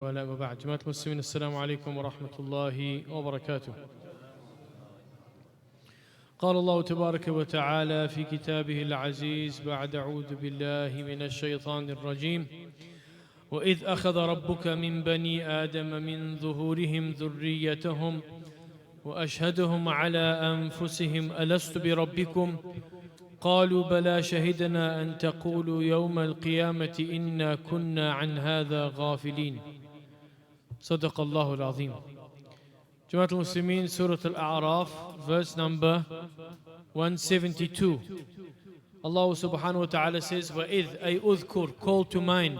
ولا وبعد جماعة المسلمين السلام عليكم ورحمة الله وبركاته. قال الله تبارك وتعالى في كتابه العزيز بعد أعوذ بالله من الشيطان الرجيم وإذ أخذ ربك من بني آدم من ظهورهم ذريتهم وأشهدهم على أنفسهم ألست بربكم قالوا بلى شهدنا أن تقولوا يوم القيامة إنا كنا عن هذا غافلين. صدق الله العظيم. Jamaat al-Muslimin, Surah Al-A'raf, verse number 172. Allah subhanahu wa ta'ala says, وَإِذْ أَيْ أُذْكُرْ, call to mind.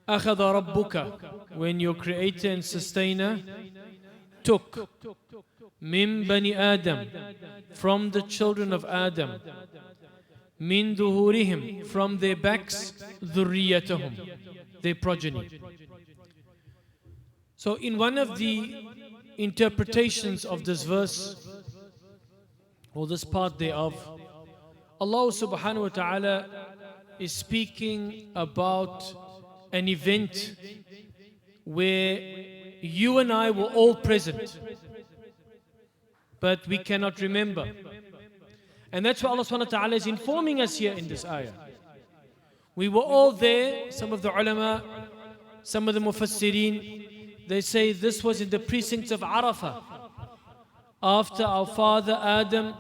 أَخَذَ رَبُّكَ, when your creator and sustainer took مِن بَنِي آدَمْ, from the children of Adam, مِن ظُهُورِهِمْ, from their backs, ذُرِّيَّتَهُمْ, their progeny. So in one of the interpretations of this verse, or this part thereof, Allah subhanahu wa ta'ala is speaking about an event where you and I were all present, but we cannot remember. And that's why Allah subhanahu wa ta'ala is informing us here in this ayah. We were all there. Some of the ulama, some of the mufassirin, they say this was in the precincts of Arafah, after our father Adam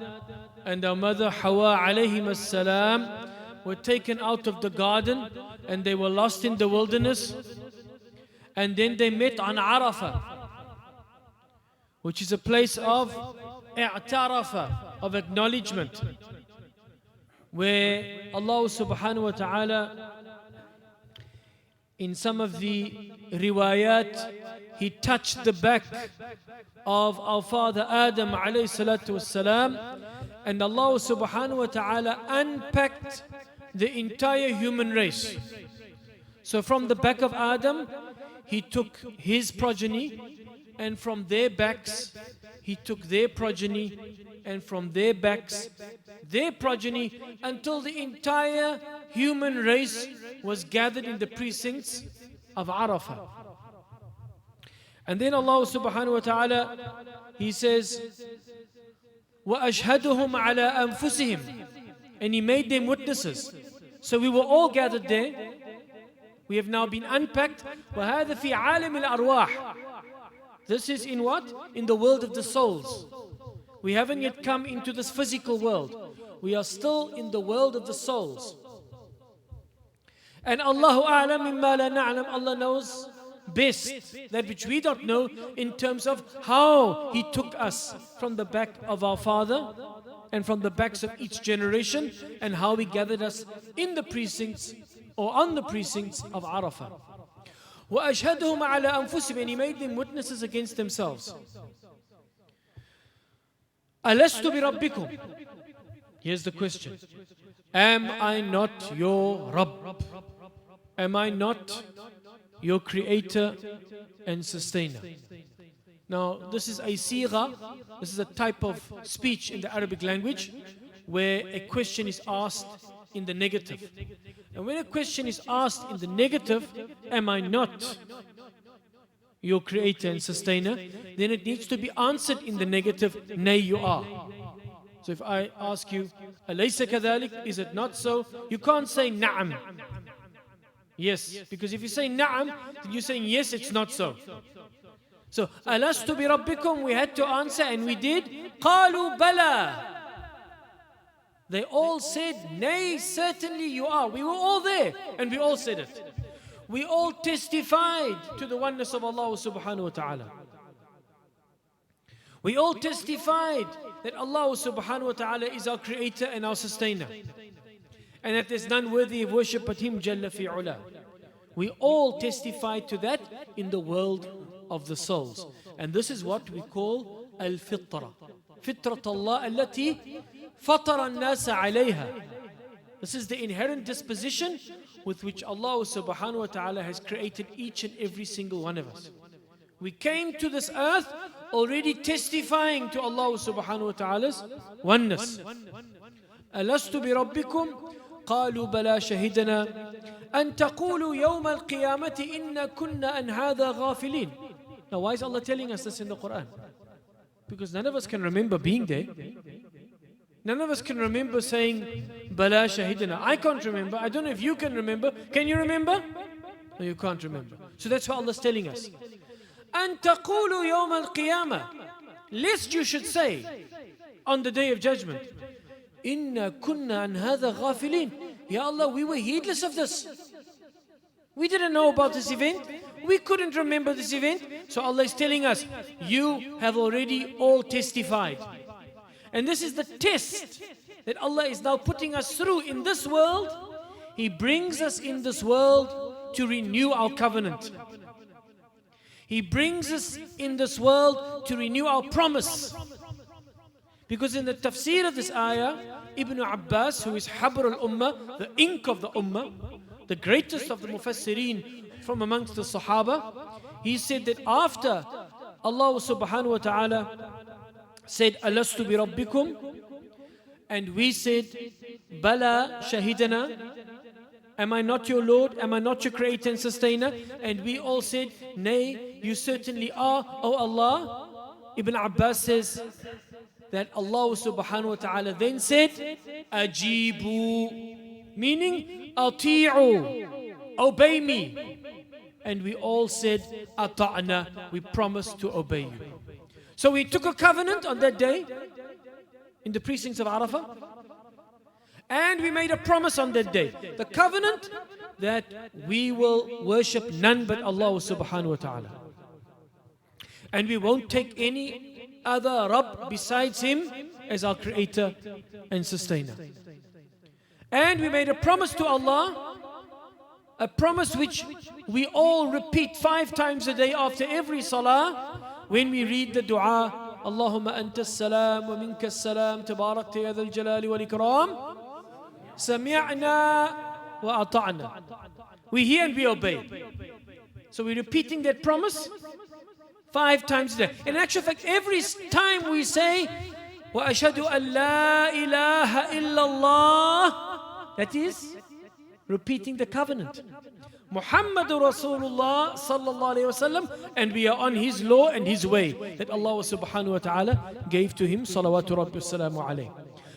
and our mother Hawa alayhim as-salam were taken out of the garden and they were lost in the wilderness, and then they met on Arafah, which is a place of i'tarafa, of acknowledgement, where Allah subhanahu wa ta'ala, in some of the riwayat, He touched the back of our father Adam alayhi salatu wassalam, and Allah subhanahu wa ta'ala unpacked the entire human race. So from the back of Adam, He took his progeny, and from their backs, He took their progeny, and from their backs, their progeny, until the entire human race was gathered in the precincts of Arafah. And then Allah subhanahu wa ta'ala, He says, وَأَشْهَدُهُمْ عَلَىٰ أَنفُسِهِمْ, and He made them witnesses. So we were all gathered there. We have now been unpacked. وَهَذَا فِي عَالَمِ الْأَرْوَاحِ, this is in what? In the world of the souls. We haven't yet come into this physical world. We are still in the world of the souls. And Allahu a'lam mimma la na'lam, Allah knows best that which we don't know, in terms of how He took us from the back of our father and from the backs of each generation, and how He gathered us in the precincts or on the precincts of Arafah. وَأَشْهَدُهُمْ عَلَىٰ أَنفُسِهِمْ, and He made them witnesses against themselves. أَلَسْتُ بِرَبِّكُمْ, here's the question. Am I not your Rabb? Am I not your creator and sustainer? Now this is a sigha, this is a type of speech in the Arabic language where a question is asked in the negative. And when a question is asked in the negative, am I not your creator and sustainer, then it needs to be answered in the negative, nay, you are. So if I ask you, alaysa kadhalik, is it not so? You can't say na'am, yes, because if you say na'am, then you're saying yes, it's not so. So alastu bi rabbikum, we had to answer, and we did. Qalu bala, they all said, nay, certainly you are. We were all there and we all said it. We all testified to the oneness of Allah subhanahu wa ta'ala. We all testified that Allah subhanahu wa ta'ala is our creator and our sustainer, and that there's none worthy of worship but Him Jalla fi'ula. We all testified to that in the world of the souls. And this is what we call al-fitra. Fitrat Allah allati fatara an-nasa alayha. This is the inherent disposition with which Allah subhanahu wa ta'ala has created each and every single one of us. We came to this earth already testifying to Allah subhanahu wa ta'ala's oneness. أَلَسْتُ بِرَبِّكُمْ قَالُوا بَلَا شَهِدْنَا أن تقولوا يوم القيامة إن كنا عن هذا غافلين. Now why is Allah telling us this in the Quran? Because none of us can remember being there. None of us can remember saying Bala Shahidina. I can't remember. I don't know if you can remember. Can you remember? No, you can't remember. So that's what Allah is telling us. أن تقولوا يوم القيامة, lest you should say on the day of judgment, إنا كنا عن هذا غافلين. Ya Allah, we were heedless of this. We didn't know about this event. We couldn't remember this event. So Allah is telling us, you have already all testified. And this is the test that Allah is now putting us through in this world. He brings us in this world to renew our covenant. He brings us in this world to renew our promise. Because in the tafsir of this ayah, Ibn Abbas, who is Habr al-Ummah, the ink of the Ummah, the greatest of the Mufassirin from amongst the Sahaba, he said that after Allah subhanahu wa ta'ala said, Alastu bi Rabbikum, and we said, Bala Shahidana, am I not your Lord? Am I not your creator and sustainer? And we all said, nay, you certainly are, O Allah. Ibn Abbas says that Allah subhanahu wa ta'ala then said, Ajibu, meaning, Ati'u, obey me. And we all said, Ata'na, we promise to obey you. So we took a covenant on that day in the precincts of Arafah. And we made a promise on that day. The covenant that we will worship none but Allah subhanahu wa ta'ala. And we won't take any other Rabb besides Him as our creator and sustainer. And we made a promise to Allah, a promise which we all repeat 5 times a day after every salah when we read the dua, Allahumma anta as-salam wa minka as-salam, tabarakta ya dhal jalali wal ikram, sami'na wa ata'na. We hear and we obey. So we're repeating that promise 5 times a day. In actual fact, every time we say, wa ashhadu an la ilaha illallah, that is repeating the covenant. Muhammadur Rasulullah sallallahu alayhi wasallam, and we are on His law and His way that Allah subhanahu wa ta'ala gave to Him, salawatu rabbi wassalamu alayhi.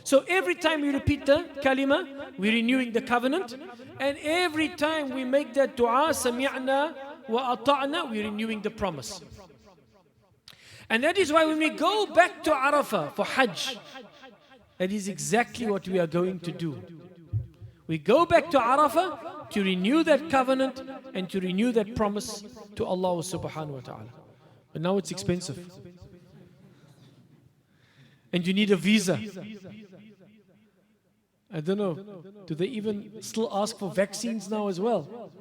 So every time we repeat the kalima, we're renewing the covenant, and every time we make that dua, sami'na wa ata'na, we're renewing the promise. And that is why when we go back to Arafah for Hajj, that is exactly what we are going to do. We go back to Arafah to renew that covenant and to renew that promise to Allah subhanahu wa ta'ala. But now it's expensive. And you need a visa. I don't know, do they even still ask for vaccines now as well?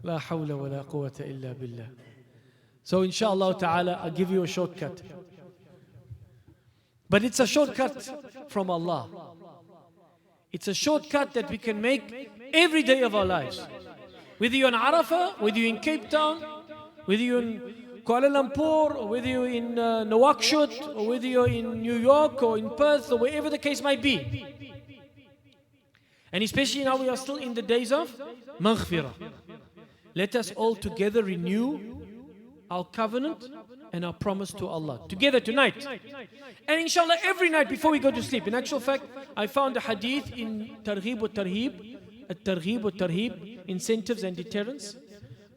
La hawla wa la quwwata illa billah. So inshallah ta'ala, I'll give you a shortcut. But it's a shortcut from Allah. It's a shortcut that we can make every day of our lives. Whether you're in Arafah, whether you're in Cape Town, whether you're in Kuala Lumpur, or whether you're in Nouakchott, or whether you're in New York, or in Perth, or wherever the case might be. And especially now we are still in the days of Maghfirah. Let us all together renew our covenant and our promise to Allah. Together tonight. And inshallah every night before we go to sleep. In actual fact, I found a hadith in Targhib wa Tarhib, At-Targhib wa Tarhib, Incentives and Deterrence,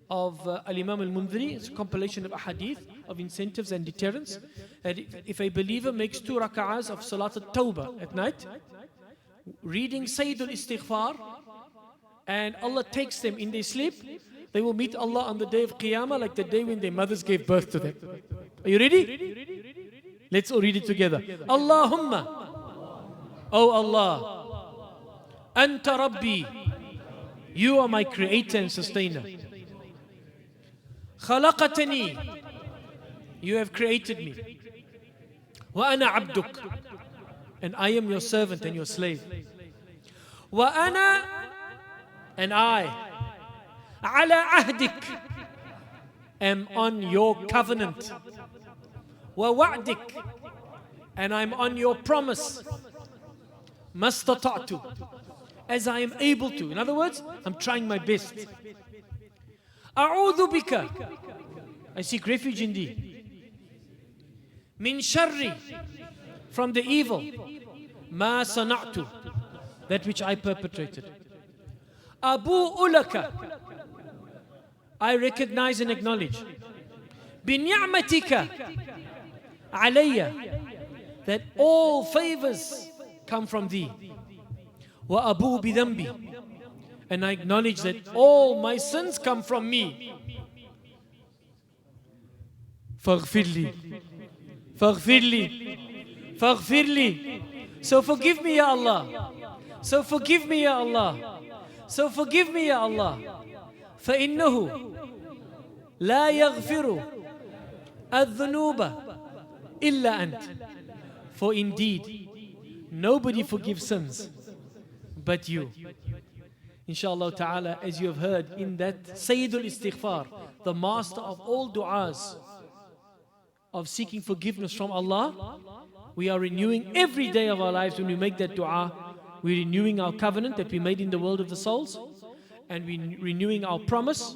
of Al-Imam Al-Mundhiri. It's a compilation of a hadith of incentives and deterrence. That if a believer makes 2 rak'ahs of Salat al-Tawbah at night, reading Sayyidul Istighfar, and Allah takes them in their sleep, they will meet Allah on the day of Qiyamah like the day when their mothers gave birth to them. Are you ready? Let's all read it together. Allahumma, O Allah, Anta Rabbi, you are my creator and sustainer. Khalaqatani, you have created me. Wa ana abduk, and I am your servant and your slave. Wa ana, and I, ala ahdik, am on your covenant. Wa wa'dik, and I'm on your promise. Mastata'tu, as I am able to. In other words, I'm trying my best. A'udhu bika, I seek refuge in thee. Min sharri, from the evil. Ma sana'tu, that which I perpetrated. Abu'u laka, I recognize and acknowledge. Bi ni'matika alayya, that all favors come from thee. Wa abu bi dhanbi, and I acknowledge that all my sins come from me. Faghfir li, faghfir li, faghfir li. So forgive me, Ya Allah. So forgive me, Ya Allah. So forgive me, Ya Allah. فإنه لا يغفر الذنوب إلا أنت. For indeed, nobody forgives sins but you. Inshallah ta'ala, as you have heard in that Sayyidul Istighfar, the master of all du'as of seeking forgiveness from Allah, we are renewing every day of our lives when we make that dua. We're renewing our covenant that we made in the world of the souls, and we're renewing our promise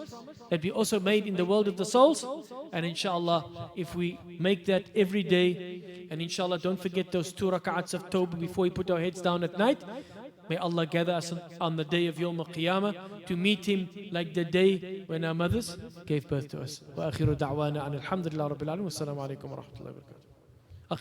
that we also made in the world of the souls. And inshallah, if we make that every day, and inshallah don't forget those 2 rak'ats of tawbah before we put our heads down at night, may Allah gather us on the day of Yawm al-Qiyamah to meet Him like the day when our mothers gave birth to us. Wa akhiru da'wana an alhamdulillah rabbil alamin. Wassalamu alaikum wa rahmatullahi wa barakatuh.